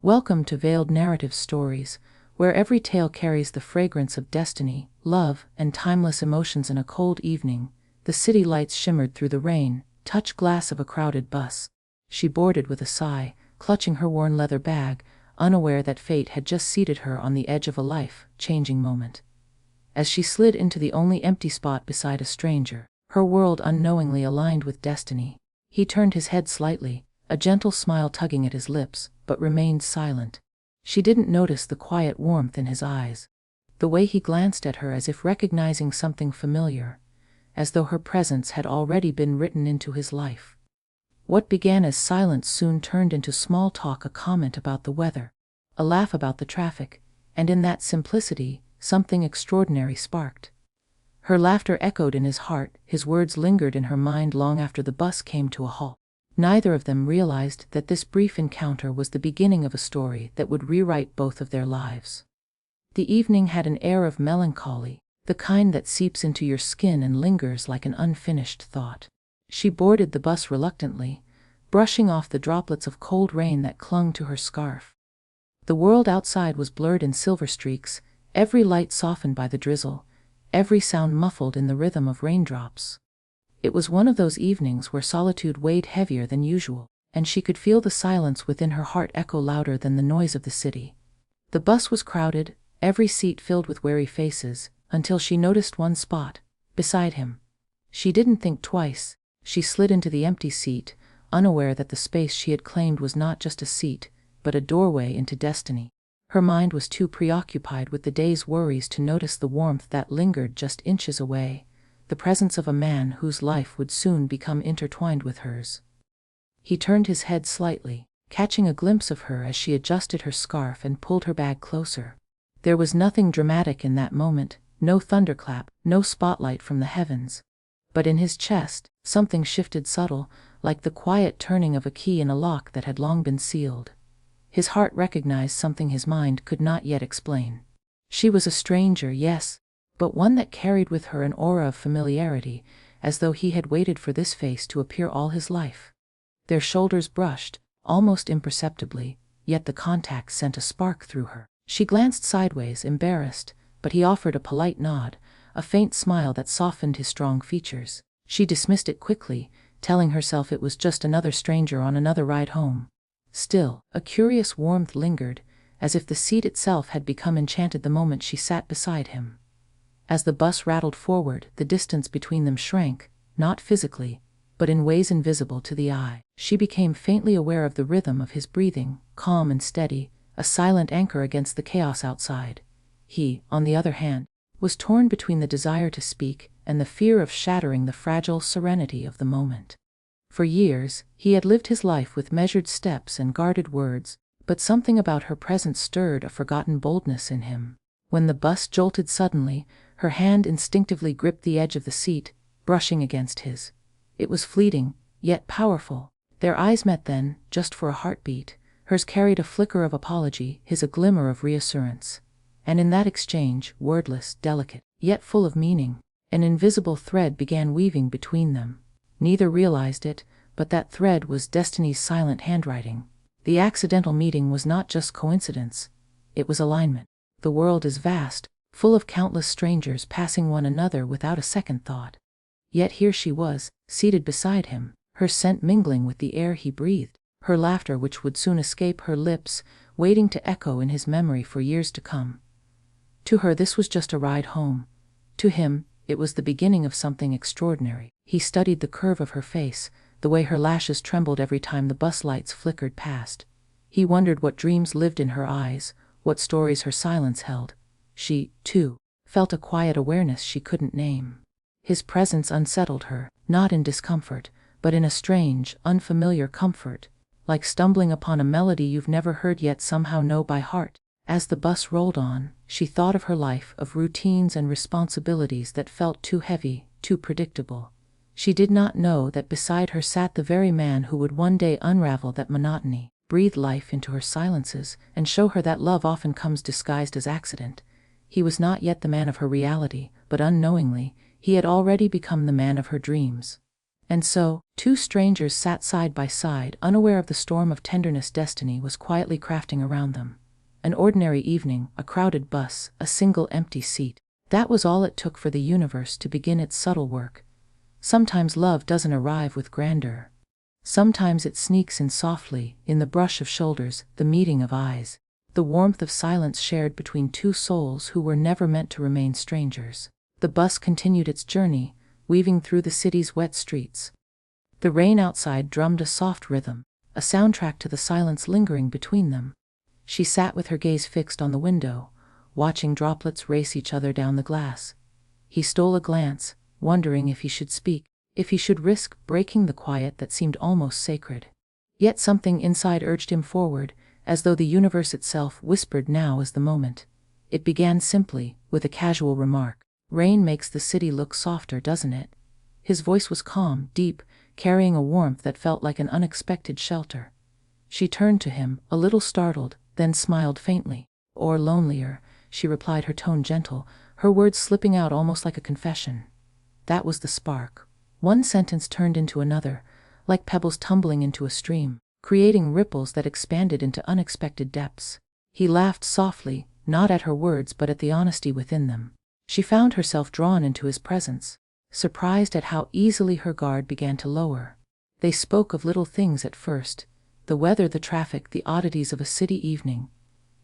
Welcome to Veiled Narrative Stories, where every tale carries the fragrance of destiny, love, and timeless emotions. In a cold evening, the city lights shimmered through the rain, touch glass of a crowded bus. She boarded with a sigh, clutching her worn leather bag, unaware that fate had just seated her on the edge of a life-changing moment. As she slid into the only empty spot beside a stranger, her world unknowingly aligned with destiny. He turned his head slightly, a gentle smile tugging at his lips, but remained silent. She didn't notice the quiet warmth in his eyes, the way he glanced at her as if recognizing something familiar, as though her presence had already been written into his life. What began as silence soon turned into small talk, a comment about the weather, a laugh about the traffic, and in that simplicity, something extraordinary sparked. Her laughter echoed in his heart, his words lingered in her mind long after the bus came to a halt. Neither of them realized that this brief encounter was the beginning of a story that would rewrite both of their lives. The evening had an air of melancholy, the kind that seeps into your skin and lingers like an unfinished thought. She boarded the bus reluctantly, brushing off the droplets of cold rain that clung to her scarf. The world outside was blurred in silver streaks, every light softened by the drizzle, every sound muffled in the rhythm of raindrops. It was one of those evenings where solitude weighed heavier than usual, and she could feel the silence within her heart echo louder than the noise of the city. The bus was crowded, every seat filled with wary faces, until she noticed one spot, beside him. She didn't think twice, she slid into the empty seat, unaware that the space she had claimed was not just a seat, but a doorway into destiny. Her mind was too preoccupied with the day's worries to notice the warmth that lingered just inches away, the presence of a man whose life would soon become intertwined with hers. He turned his head slightly, catching a glimpse of her as she adjusted her scarf and pulled her bag closer. There was nothing dramatic in that moment, no thunderclap, no spotlight from the heavens. But in his chest, something shifted, subtle, like the quiet turning of a key in a lock that had long been sealed. His heart recognized something his mind could not yet explain. She was a stranger, yes, but one that carried with her an aura of familiarity, as though he had waited for this face to appear all his life. Their shoulders brushed, almost imperceptibly, yet the contact sent a spark through her. She glanced sideways, embarrassed, but he offered a polite nod, a faint smile that softened his strong features. She dismissed it quickly, telling herself it was just another stranger on another ride home. Still, a curious warmth lingered, as if the seat itself had become enchanted the moment she sat beside him. As the bus rattled forward, the distance between them shrank, not physically, but in ways invisible to the eye. She became faintly aware of the rhythm of his breathing, calm and steady, a silent anchor against the chaos outside. He, on the other hand, was torn between the desire to speak and the fear of shattering the fragile serenity of the moment. For years, he had lived his life with measured steps and guarded words, but something about her presence stirred a forgotten boldness in him. When the bus jolted suddenly, her hand instinctively gripped the edge of the seat, brushing against his. It was fleeting, yet powerful. Their eyes met then, just for a heartbeat. Hers carried a flicker of apology, his a glimmer of reassurance. And in that exchange, wordless, delicate, yet full of meaning, an invisible thread began weaving between them. Neither realized it, but that thread was destiny's silent handwriting. The accidental meeting was not just coincidence, it was alignment. The world is vast, full of countless strangers passing one another without a second thought. Yet here she was, seated beside him, her scent mingling with the air he breathed, her laughter which would soon escape her lips, waiting to echo in his memory for years to come. To her this was just a ride home. To him, it was the beginning of something extraordinary. He studied the curve of her face, the way her lashes trembled every time the bus lights flickered past. He wondered what dreams lived in her eyes, what stories her silence held. She, too, felt a quiet awareness she couldn't name. His presence unsettled her, not in discomfort, but in a strange, unfamiliar comfort, like stumbling upon a melody you've never heard yet somehow know by heart. As the bus rolled on, she thought of her life, of routines and responsibilities that felt too heavy, too predictable. She did not know that beside her sat the very man who would one day unravel that monotony, breathe life into her silences, and show her that love often comes disguised as accident. He was not yet the man of her reality, but unknowingly, he had already become the man of her dreams. And so, two strangers sat side by side, unaware of the storm of tenderness destiny was quietly crafting around them. An ordinary evening, a crowded bus, a single empty seat. That was all it took for the universe to begin its subtle work. Sometimes love doesn't arrive with grandeur. Sometimes it sneaks in softly, in the brush of shoulders, the meeting of eyes, the warmth of silence shared between two souls who were never meant to remain strangers. The bus continued its journey, weaving through the city's wet streets. The rain outside drummed a soft rhythm, a soundtrack to the silence lingering between them. She sat with her gaze fixed on the window, watching droplets race each other down the glass. He stole a glance, wondering if he should speak, if he should risk breaking the quiet that seemed almost sacred. Yet something inside urged him forward, as though the universe itself whispered now is the moment. It began simply, with a casual remark. "Rain makes the city look softer, doesn't it?" His voice was calm, deep, carrying a warmth that felt like an unexpected shelter. She turned to him, a little startled, then smiled faintly. "Or lonelier," she replied, her tone gentle, her words slipping out almost like a confession. That was the spark. One sentence turned into another, like pebbles tumbling into a stream, creating ripples that expanded into unexpected depths. He laughed softly, not at her words but at the honesty within them. She found herself drawn into his presence, surprised at how easily her guard began to lower. They spoke of little things at first, the weather, the traffic, the oddities of a city evening.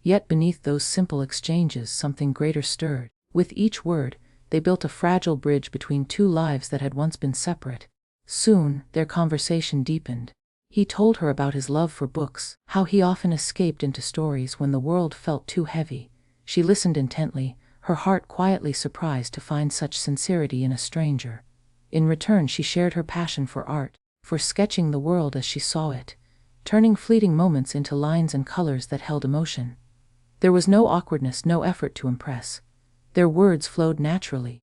Yet beneath those simple exchanges something greater stirred. With each word, they built a fragile bridge between two lives that had once been separate. Soon, their conversation deepened. He told her about his love for books, how he often escaped into stories when the world felt too heavy. She listened intently, her heart quietly surprised to find such sincerity in a stranger. In return, she shared her passion for art, for sketching the world as she saw it, turning fleeting moments into lines and colors that held emotion. There was no awkwardness, no effort to impress. Their words flowed naturally,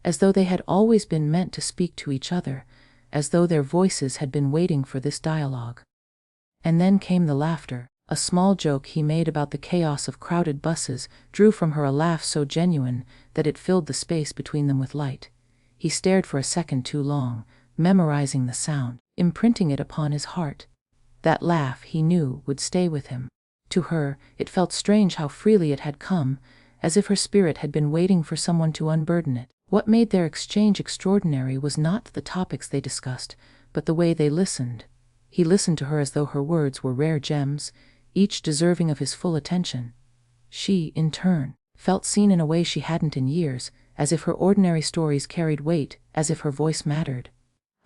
as though they had always been meant to speak to each other, as though their voices had been waiting for this dialogue. And then came the laughter. A small joke he made about the chaos of crowded buses drew from her a laugh so genuine that it filled the space between them with light. He stared for a second too long, memorizing the sound, imprinting it upon his heart. That laugh, he knew, would stay with him. To her, it felt strange how freely it had come, as if her spirit had been waiting for someone to unburden it. What made their exchange extraordinary was not the topics they discussed, but the way they listened. He listened to her as though her words were rare gems, each deserving of his full attention. She, in turn, felt seen in a way she hadn't in years, as if her ordinary stories carried weight, as if her voice mattered.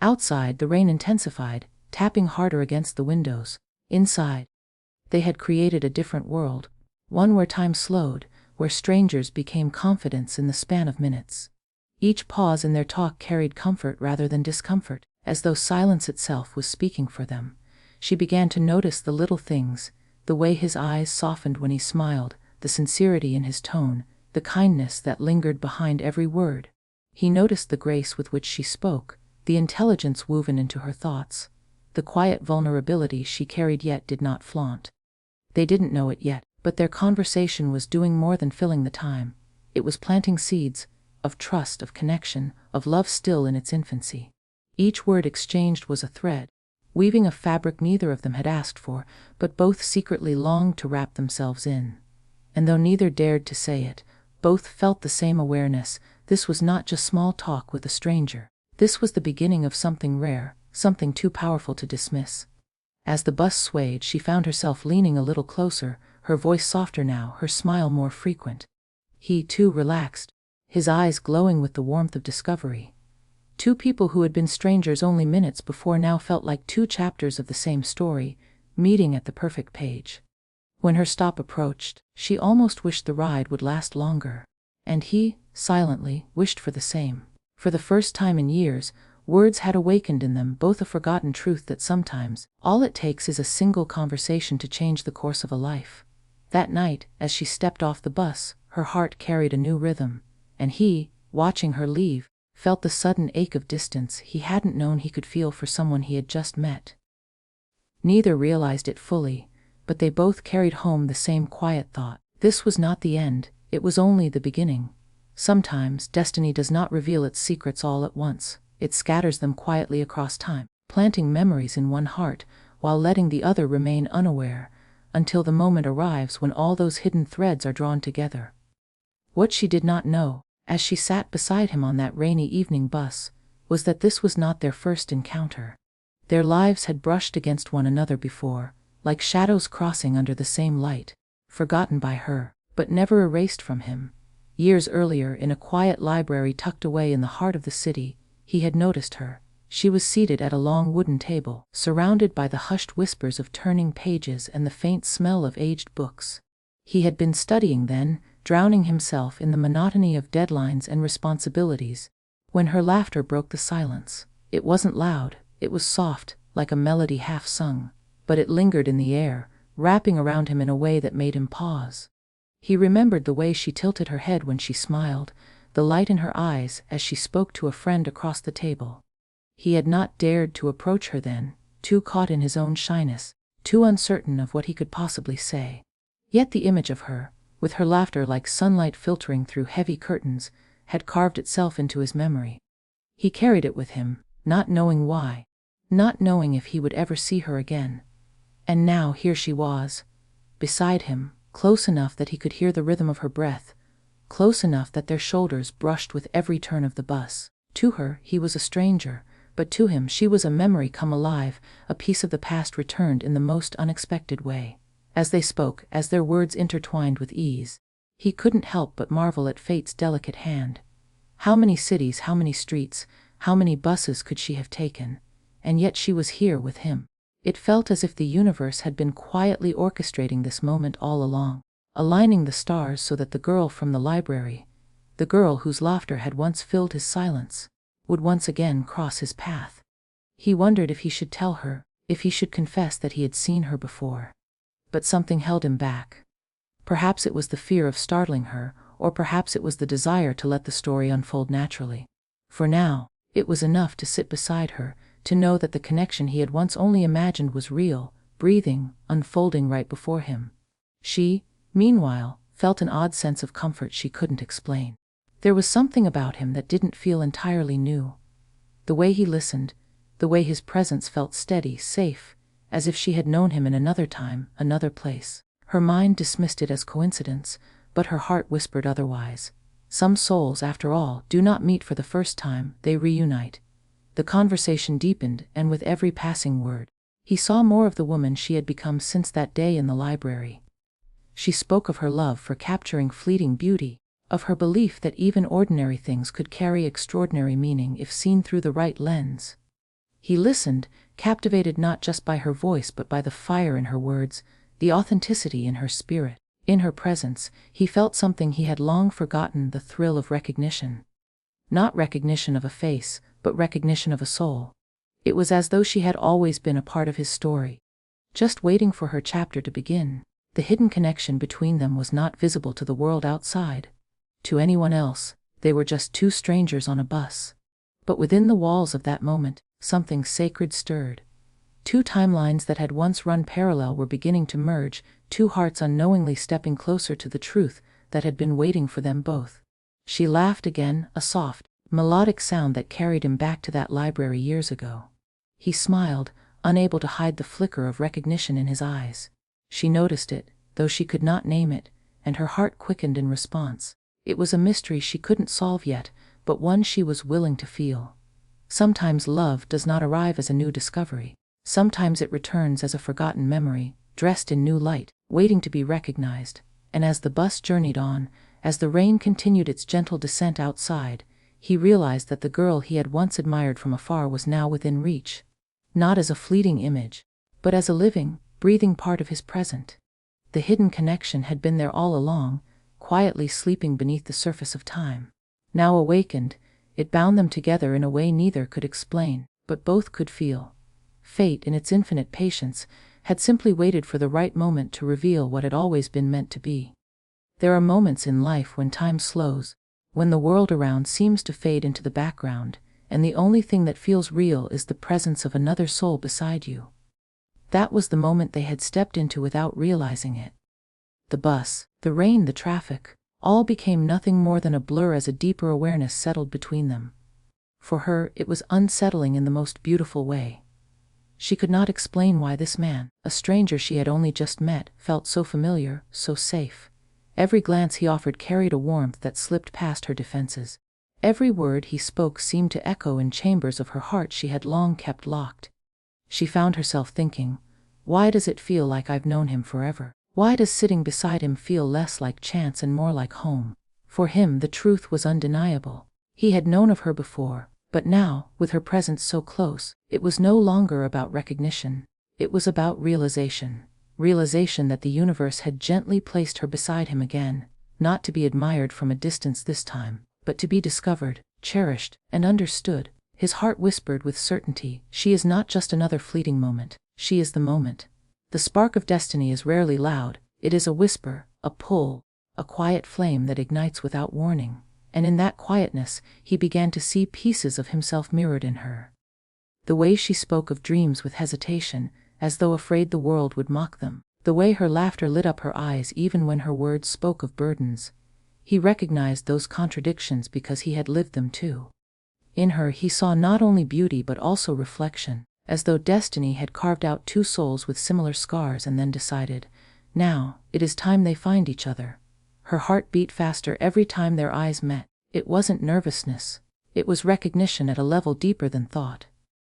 Outside, the rain intensified, tapping harder against the windows. Inside, they had created a different world, one where time slowed, where strangers became confidants in the span of minutes. Each pause in their talk carried comfort rather than discomfort, as though silence itself was speaking for them. She began to notice the little things, the way his eyes softened when he smiled, the sincerity in his tone, the kindness that lingered behind every word. He noticed the grace with which she spoke, the intelligence woven into her thoughts, the quiet vulnerability she carried yet did not flaunt. They didn't know it yet, but their conversation was doing more than filling the time. It was planting seeds, of trust, of connection, of love still in its infancy. Each word exchanged was a thread, weaving a fabric neither of them had asked for, but both secretly longed to wrap themselves in. And though neither dared to say it, both felt the same awareness. This was not just small talk with a stranger. This was the beginning of something rare, something too powerful to dismiss. As the bus swayed, she found herself leaning a little closer, her voice softer now, her smile more frequent. He, too, relaxed, his eyes glowing with the warmth of discovery. Two people who had been strangers only minutes before now felt like two chapters of the same story, meeting at the perfect page. When her stop approached, she almost wished the ride would last longer. And he, silently, wished for the same. For the first time in years, words had awakened in them both a forgotten truth that sometimes all it takes is a single conversation to change the course of a life. That night, as she stepped off the bus, her heart carried a new rhythm, and he, watching her leave, felt the sudden ache of distance he hadn't known he could feel for someone he had just met. Neither realized it fully, but they both carried home the same quiet thought. This was not the end, it was only the beginning. Sometimes destiny does not reveal its secrets all at once. it scatters them quietly across time, planting memories in one heart while letting the other remain unaware, until the moment arrives when all those hidden threads are drawn together. What she did not know, as she sat beside him on that rainy evening bus, was that this was not their first encounter. Their lives had brushed against one another before, like shadows crossing under the same light, forgotten by her, but never erased from him. Years earlier, in a quiet library tucked away in the heart of the city, he had noticed her. She was seated at a long wooden table, surrounded by the hushed whispers of turning pages and the faint smell of aged books. He had been studying then, drowning himself in the monotony of deadlines and responsibilities, when her laughter broke the silence. It wasn't loud, it was soft, like a melody half sung, but it lingered in the air, wrapping around him in a way that made him pause. He remembered the way she tilted her head when she smiled, the light in her eyes as she spoke to a friend across the table. He had not dared to approach her then, too caught in his own shyness, too uncertain of what he could possibly say. Yet the image of her, with her laughter like sunlight filtering through heavy curtains, had carved itself into his memory. He carried it with him, not knowing why, not knowing if he would ever see her again. And now here she was, beside him, close enough that he could hear the rhythm of her breath, close enough that their shoulders brushed with every turn of the bus. To her, he was a stranger, but to him she was a memory come alive, a piece of the past returned in the most unexpected way. As they spoke, as their words intertwined with ease, he couldn't help but marvel at fate's delicate hand. How many cities, how many streets, how many buses could she have taken? And yet she was here with him. It felt as if the universe had been quietly orchestrating this moment all along, aligning the stars so that the girl from the library, the girl whose laughter had once filled his silence, would once again cross his path. He wondered if he should tell her, if he should confess that he had seen her before. But something held him back. Perhaps it was the fear of startling her, or perhaps it was the desire to let the story unfold naturally. For now, it was enough to sit beside her, to know that the connection he had once only imagined was real, breathing, unfolding right before him. She, meanwhile, felt an odd sense of comfort she couldn't explain. There was something about him that didn't feel entirely new. The way he listened, the way his presence felt steady, safe, as if she had known him in another time, another place. Her mind dismissed it as coincidence, but her heart whispered otherwise. Some souls, after all, do not meet for the first time, they reunite. The conversation deepened, and with every passing word, he saw more of the woman she had become since that day in the library. She spoke of her love for capturing fleeting beauty, of her belief that even ordinary things could carry extraordinary meaning if seen through the right lens. He listened, captivated not just by her voice but by the fire in her words, the authenticity in her spirit. In her presence, he felt something he had long forgotten, the thrill of recognition. Not recognition of a face, but recognition of a soul. It was as though she had always been a part of his story, just waiting for her chapter to begin. The hidden connection between them was not visible to the world outside. To anyone else, they were just two strangers on a bus. But within the walls of that moment, something sacred stirred. Two timelines that had once run parallel were beginning to merge, two hearts unknowingly stepping closer to the truth that had been waiting for them both. She laughed again, a soft, melodic sound that carried him back to that library years ago. He smiled, unable to hide the flicker of recognition in his eyes. She noticed it, though she could not name it, and her heart quickened in response. It was a mystery she couldn't solve yet, but one she was willing to feel. Sometimes love does not arrive as a new discovery. Sometimes it returns as a forgotten memory, dressed in new light, waiting to be recognized. And as the bus journeyed on, as the rain continued its gentle descent outside, he realized that the girl he had once admired from afar was now within reach. Not as a fleeting image, but as a living, breathing part of his present. The hidden connection had been there all along, quietly sleeping beneath the surface of time. Now awakened, it bound them together in a way neither could explain, but both could feel. Fate, in its infinite patience, had simply waited for the right moment to reveal what had always been meant to be. There are moments in life when time slows, when the world around seems to fade into the background, and the only thing that feels real is the presence of another soul beside you. That was the moment they had stepped into without realizing it. The bus, the rain, the traffic, all became nothing more than a blur as a deeper awareness settled between them. For her, it was unsettling in the most beautiful way. She could not explain why this man, a stranger she had only just met, felt so familiar, so safe. Every glance he offered carried a warmth that slipped past her defenses. Every word he spoke seemed to echo in chambers of her heart she had long kept locked. She found herself thinking, why does it feel like I've known him forever? Why does sitting beside him feel less like chance and more like home? For him, the truth was undeniable. He had known of her before, but now, with her presence so close, it was no longer about recognition. It was about realization. Realization that the universe had gently placed her beside him again, not to be admired from a distance this time, but to be discovered, cherished, and understood. His heart whispered with certainty, she is not just another fleeting moment, she is the moment. The spark of destiny is rarely loud, it is a whisper, a pull, a quiet flame that ignites without warning, and in that quietness, he began to see pieces of himself mirrored in her. The way she spoke of dreams with hesitation, as though afraid the world would mock them. The way her laughter lit up her eyes even when her words spoke of burdens. He recognized those contradictions because he had lived them too. In her he saw not only beauty but also reflection, as though destiny had carved out two souls with similar scars and then decided, now, it is time they find each other. Her heart beat faster every time their eyes met. It wasn't nervousness. It was recognition at a level deeper than thought.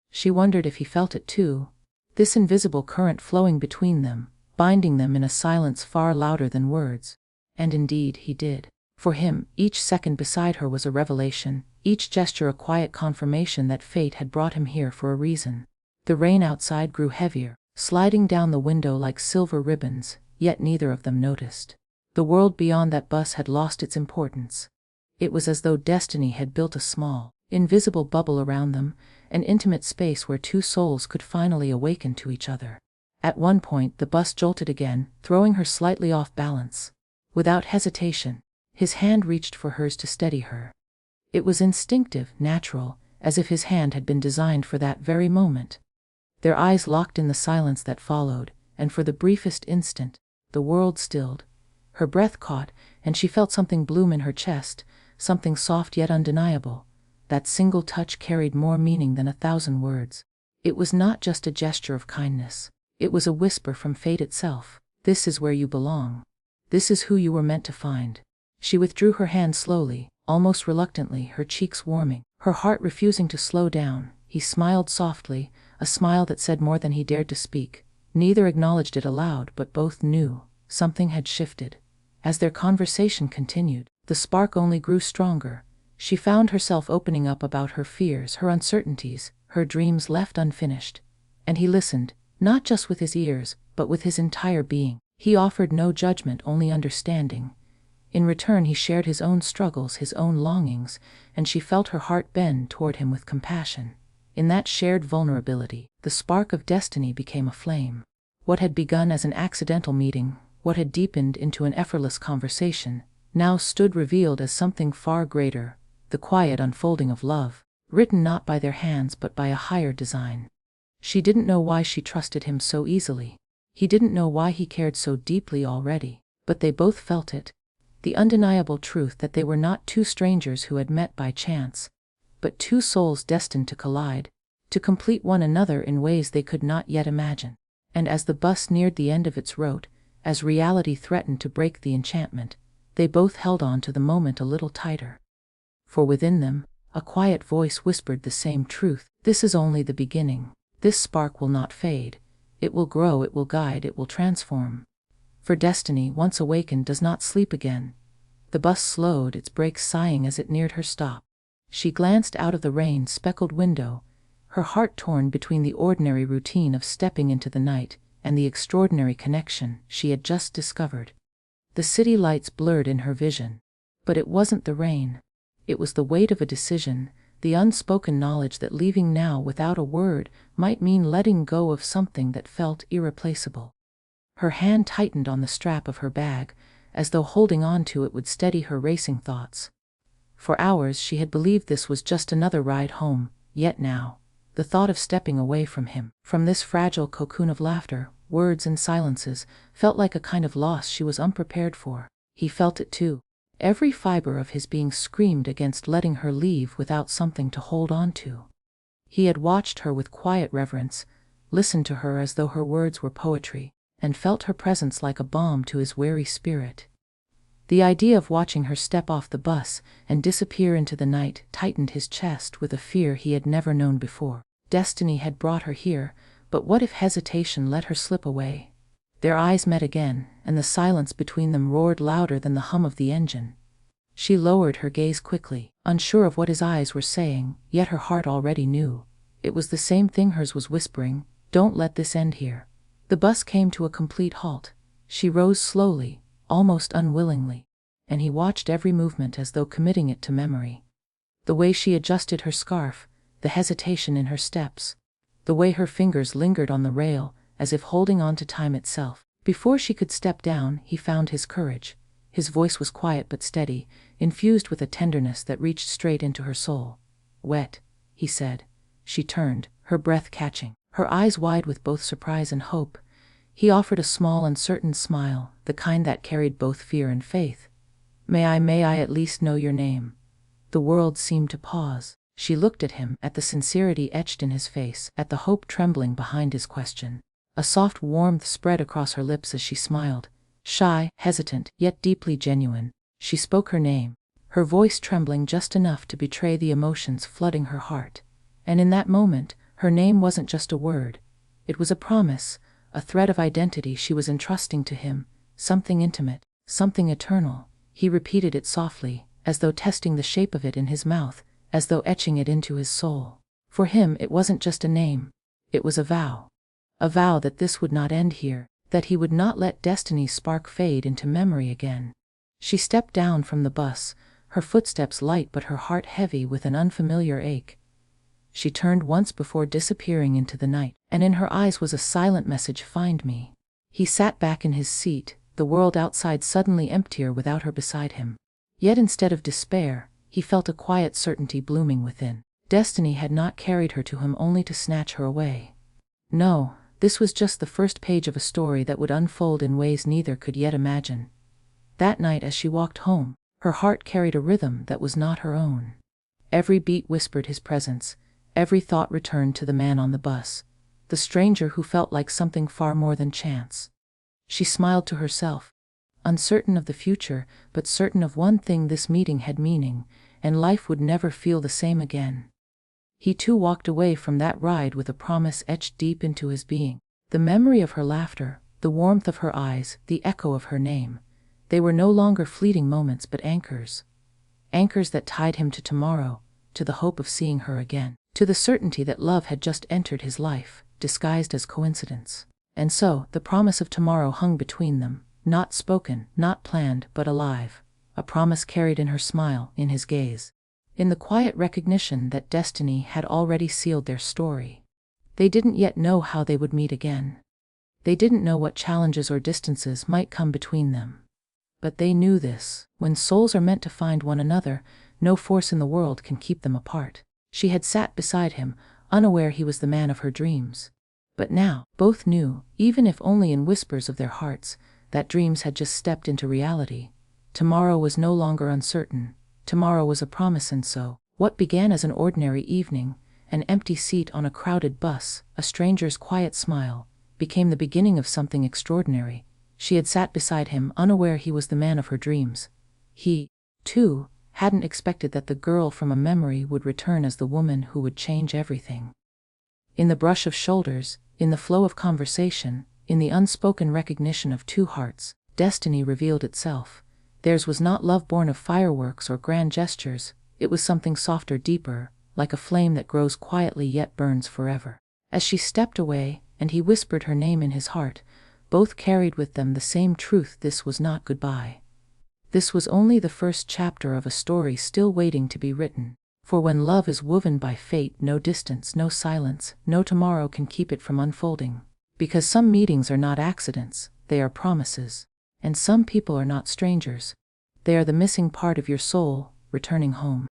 She wondered if he felt it too. This invisible current flowing between them, binding them in a silence far louder than words. And indeed he did. For him, each second beside her was a revelation, each gesture a quiet confirmation that fate had brought him here for a reason. The rain outside grew heavier, sliding down the window like silver ribbons, yet neither of them noticed. The world beyond that bus had lost its importance. It was as though destiny had built a small, invisible bubble around them, an intimate space where two souls could finally awaken to each other. At one point the bus jolted again, throwing her slightly off balance. Without hesitation, his hand reached for hers to steady her. It was instinctive, natural, as if his hand had been designed for that very moment. Their eyes locked in the silence that followed, and for the briefest instant, the world stilled. Her breath caught, and she felt something bloom in her chest, something soft yet undeniable. That single touch carried more meaning than 1,000 words. It was not just a gesture of kindness. It was a whisper from fate itself. This is where you belong. This is who you were meant to find. She withdrew her hand slowly, almost reluctantly, her cheeks warming, her heart refusing to slow down. He smiled softly, a smile that said more than he dared to speak. Neither acknowledged it aloud, but both knew something had shifted. As their conversation continued, the spark only grew stronger. She found herself opening up about her fears, her uncertainties, her dreams left unfinished. And he listened, not just with his ears, but with his entire being. He offered no judgment, only understanding. In return he shared his own struggles, his own longings, and she felt her heart bend toward him with compassion. In that shared vulnerability, the spark of destiny became a flame. What had begun as an accidental meeting, what had deepened into an effortless conversation, now stood revealed as something far greater, the quiet unfolding of love, written not by their hands but by a higher design. She didn't know why she trusted him so easily. He didn't know why he cared so deeply already, but they both felt it. The undeniable truth that they were not two strangers who had met by chance, but two souls destined to collide, to complete one another in ways they could not yet imagine. And as the bus neared the end of its route, as reality threatened to break the enchantment, they both held on to the moment a little tighter. For within them, a quiet voice whispered the same truth. This is only the beginning. This spark will not fade. It will grow, it will guide, it will transform. For destiny, once awakened, does not sleep again. The bus slowed, its brakes sighing as it neared her stop. She glanced out of the rain-speckled window, her heart torn between the ordinary routine of stepping into the night and the extraordinary connection she had just discovered. The city lights blurred in her vision. But it wasn't the rain. It was the weight of a decision, the unspoken knowledge that leaving now without a word might mean letting go of something that felt irreplaceable. Her hand tightened on the strap of her bag, as though holding on to it would steady her racing thoughts. For hours she had believed this was just another ride home, yet now, the thought of stepping away from him, from this fragile cocoon of laughter, words and silences, felt like a kind of loss she was unprepared for. He felt it too. Every fiber of his being screamed against letting her leave without something to hold on to. He had watched her with quiet reverence, listened to her as though her words were poetry, and felt her presence like a balm to his weary spirit. The idea of watching her step off the bus and disappear into the night tightened his chest with a fear he had never known before. Destiny had brought her here, but what if hesitation let her slip away? Their eyes met again, and the silence between them roared louder than the hum of the engine. She lowered her gaze quickly, unsure of what his eyes were saying, yet her heart already knew. It was the same thing hers was whispering, "Don't let this end here." The bus came to a complete halt. She rose slowly, almost unwillingly, and he watched every movement as though committing it to memory. The way she adjusted her scarf, the hesitation in her steps, the way her fingers lingered on the rail, as if holding on to time itself. Before she could step down, he found his courage. His voice was quiet but steady, infused with a tenderness that reached straight into her soul. "Wet," he said. She turned, her breath catching, her eyes wide with both surprise and hope. He offered a small, uncertain smile, the kind that carried both fear and faith. May I at least know your name?" The world seemed to pause. She looked at him, at the sincerity etched in his face, at the hope trembling behind his question. A soft warmth spread across her lips as she smiled. Shy, hesitant, yet deeply genuine. She spoke her name, her voice trembling just enough to betray the emotions flooding her heart. And in that moment, her name wasn't just a word. It was a promise, a thread of identity she was entrusting to him, something intimate, something eternal. He repeated it softly, as though testing the shape of it in his mouth, as though etching it into his soul. For him, it wasn't just a name. It was a vow. A vow that this would not end here, that he would not let destiny's spark fade into memory again. She stepped down from the bus, her footsteps light but her heart heavy with an unfamiliar ache. She turned once before disappearing into the night, and in her eyes was a silent message, "Find me." He sat back in his seat, the world outside suddenly emptier without her beside him. Yet instead of despair, he felt a quiet certainty blooming within. Destiny had not carried her to him only to snatch her away. No, this was just the first page of a story that would unfold in ways neither could yet imagine. That night as she walked home, her heart carried a rhythm that was not her own. Every beat whispered his presence, every thought returned to the man on the bus, the stranger who felt like something far more than chance. She smiled to herself, uncertain of the future, but certain of one thing: this meeting had meaning, and life would never feel the same again. He too walked away from that ride with a promise etched deep into his being. The memory of her laughter, the warmth of her eyes, the echo of her name. They were no longer fleeting moments but anchors. Anchors that tied him to tomorrow, to the hope of seeing her again, to the certainty that love had just entered his life, disguised as coincidence. And so, the promise of tomorrow hung between them, not spoken, not planned, but alive. A promise carried in her smile, in his gaze, in the quiet recognition that destiny had already sealed their story. They didn't yet know how they would meet again. They didn't know what challenges or distances might come between them. But they knew this: when souls are meant to find one another, no force in the world can keep them apart. She had sat beside him, unaware he was the man of her dreams. But now, both knew, even if only in whispers of their hearts, that dreams had just stepped into reality. Tomorrow was no longer uncertain. Tomorrow was a promise, and so, what began as an ordinary evening, an empty seat on a crowded bus, a stranger's quiet smile, became the beginning of something extraordinary. She had sat beside him, unaware he was the man of her dreams. He, too, hadn't expected that the girl from a memory would return as the woman who would change everything. In the brush of shoulders, in the flow of conversation, in the unspoken recognition of two hearts, destiny revealed itself. Theirs was not love born of fireworks or grand gestures. It was something softer, deeper, like a flame that grows quietly yet burns forever. As she stepped away, and he whispered her name in his heart, both carried with them the same truth: this was not goodbye. This was only the first chapter of a story still waiting to be written. For when love is woven by fate, no distance, no silence, no tomorrow can keep it from unfolding. Because some meetings are not accidents, they are promises. And some people are not strangers. They are the missing part of your soul, returning home.